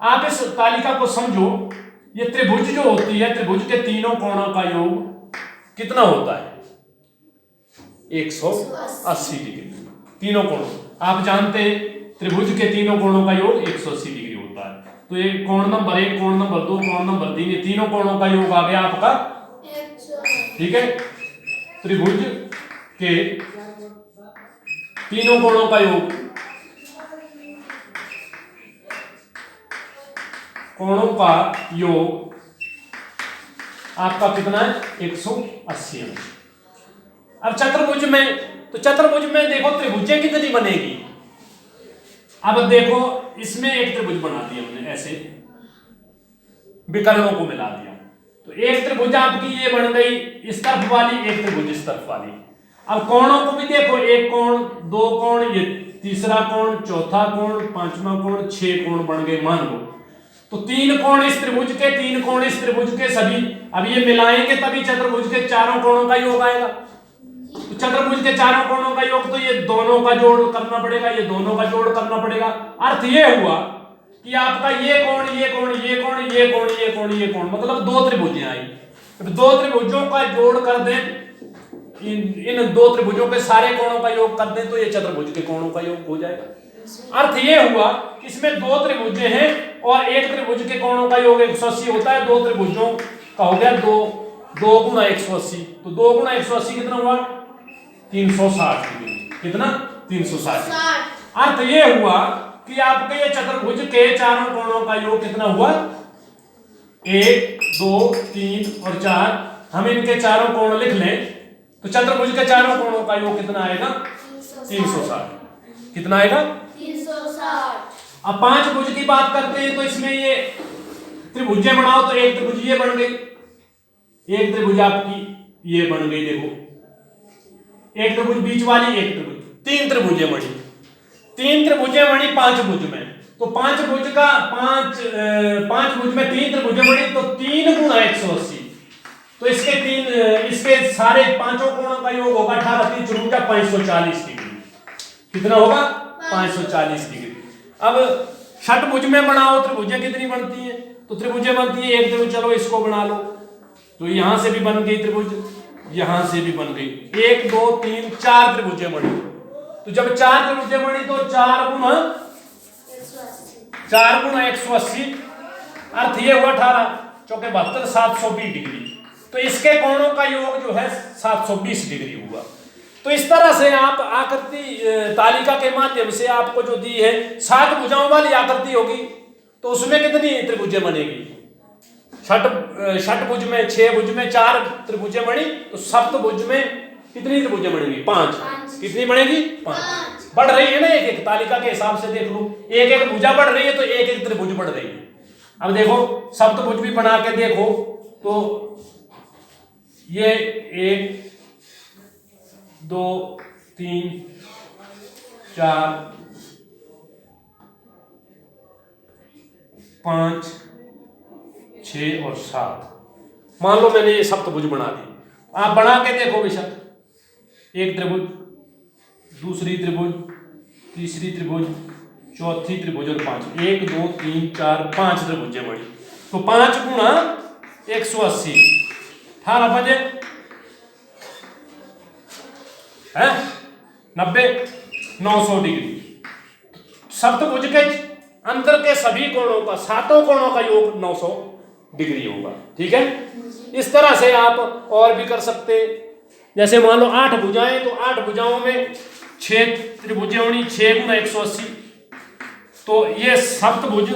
आप इस तालिका को समझो, ये त्रिभुज जो होती है, त्रिभुज के तीनों कोणों का योग कितना होता है? 180 डिग्री। तीनों कोणों आप जानते हैं, त्रिभुज के तीनों कोणों का योग 180 डिग्री होता है। तो ये कोण नंबर 1, कोण नंबर 2, कोण नंबर 3, ये तीनों कोणों का योग आ गया आपका, ठीक है। त्रिभुज के तीनों कोणों का योग, कोणों का योग आपका कितना है? 180 अंश। अब चतुर्भुज में, तो चतुर्भुज में देखो त्रिभुजें कितनी बनेगी। अब देखो इसमें एक त्रिभुज बना दिया हमने, ऐसे विकर्णों को मिला दिया, तो एक त्रिभुज आपकी ये बन गई इस तरफ वाली, एक त्रिभुज इस तरफ वाली। अब कोणों को भी देखो, एक कोण, दो कोण, ये तीसरा कोण, चौथा कोण, पांचवा कोण, 6 कोण बन गए मान लो। तो 3 कोण इस त्रिभुज के, 3 कोण इस त्रिभुज के, सभी अब ये मिलाएंगे तभी चतुर्भुज के चारों कोणों का योग आएगा। तो चतुर्भुज के चारों कोणों का योग, तो ये दोनों का जोड़ करना पड़ेगा, ये दोनों का जोड़ करना पड़ेगा। अर्थ ये हुआ कि आपका ये कोण, ये कोण, ये कोण, ये कोण, ये कोण, ये कोण, मतलब 2 त्रिभुजें आई। तो 2 त्रिभुजों का जोड़ कर दें, इन 2 त्रिभुजों के सारे कोणों का योग कर दें तो ये चतुर्भुज के कोणों का योग हो जाएगा। अर्थ ये हुआ कि इसमें 2 त्रिभुजें हैं और एक त्रिभुज के कोणों का योग 180 होता है। 2 त्रिभुजों का हो गया 2 गुणा 180, तो 2 गुणा 180 कितना हुआ? 360 डिग्री। कितना? 360। अर्थ ये हुआ कि आपके ये चतुर्भुज के चारों कोणों का योग कितना हुआ? 1, 2, 3 और 4। हम इनके चारों कोण लिख लें तो चतुर्भुज के चारों कोणों का योग कितना आएगा? 360। कितना आएगा? 360। अब 5 भुज की बात करते हैं, तो इसमें ये त्रिभुजें बनाओ, तो एक त्रिभुज ये बन गई, एक त्रिभुज आपकी ये बन गई, देखो एक त्रिभुज बीच वाली, एक त्रिभुज, 3 त्रिभुजें बनी। 3 त्रिभुजें बनी 5 भुज में, तो 5 भुज का 5 भुज में 3 त्रिभुजें बनी, तो 3 गुणा 180, तो इसके सारे पांचों कोणों का योग होगा 18, 3 चौका 540 डिग्री। कितना होगा? 540 डिग्री। अब षटभुज में बनाओ, त्रिभुजें कितनी बनती हैं? तो त्रिभुजें बनती है एक त्रिभुज, चलो इसको बना लो, तो यहां से भी बन गई त्रिभुज, यहां से भी बन गई, 1, 2, 3, 4 त्रिभुजें बनी। तो जब 4 त्रिभुजें बनी तो 4 गुणा 180, अर्थ ये हुआ 18 चौके 72, 720 डिग्री। तो इसके कोणों का योग जो है 720 डिग्री हुआ। तो इस तरह से आप आकृति तालिका के माध्यम से आपको जो दी है 7 भुजाओं वाली आकृति होगी, तो उसमें कितनी त्रिभुजें बनेगी? षटभुज में 6 भुज में 4 त्रिभुजें बनी, तो सप्तभुज में कितनी त्रिभुजें बनेगी? 5। कितनी बनेगी? 5। बढ़ रही है ना, एक एक तालिका के हिसाब से देख लो, एक एक भुजा बढ़ रही है तो एक एक त्रिभुज बढ़ रही है। अब देखो सप्तभुज भी बना के देखो, तो ये 1, 2, 3, 4, 5, 6 और 7, मान लो मैंने ये सप्तभुज बना दी। आप बना के देखो बेशक, एक त्रिभुज, दूसरी त्रिभुज, तीसरी त्रिभुज, चौथी त्रिभुज और 5, 1, 2, 3, 4, 5 त्रिभुजें बनी। तो 5 गुणा 180, 18 बजे है 90, 900 डिग्री। सप्तभुज के अंदर के सभी कोणों का, 7 कोणों का योग 900 डिग्री होगा। ठीक है, इस तरह से आप और भी कर सकते। जैसे मान लो 8 भुजाएं, तो 8 भुजाओं में 6 त्रिभुजें होनी, 6 गुणा 180, तो ये सप्तभुज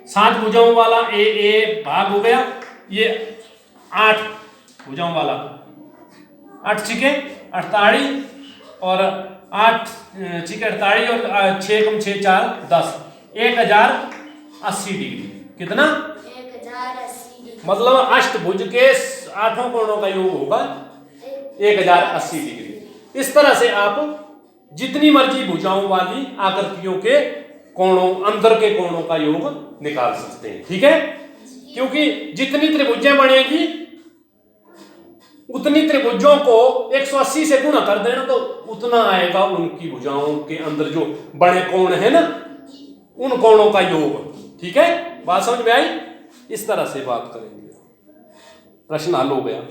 7 भुजाओं वाला ए भाग हो गया, ये 8 भुजाओं वाला, 8 छिके 48 और 8 छिके 48 और 6 कम 6 4 10, 1080 डिग्री। कितना? 1080 डिग्री। मतलब अष्टभुज के 8 कोणों का योग होगा 1080 डिग्री। इस तरह से आप जितनी मर्जी भुजाओं वाली आकृतियों के कोणों, अंदर के कोणों का योग निकाल सकते हैं। ठीक है, क्योंकि जितनी त्रिभुजें बनेगी उतनी त्रिभुजों को 180 से गुणा कर देना, तो उतना आएगा उनकी भुजाओं के अंदर जो बड़े कोण है ना, उन कोणों का योग। ठीक है, बात समझ में आई? इस तरह से बात करेंगे। प्रश्न हल हो गया।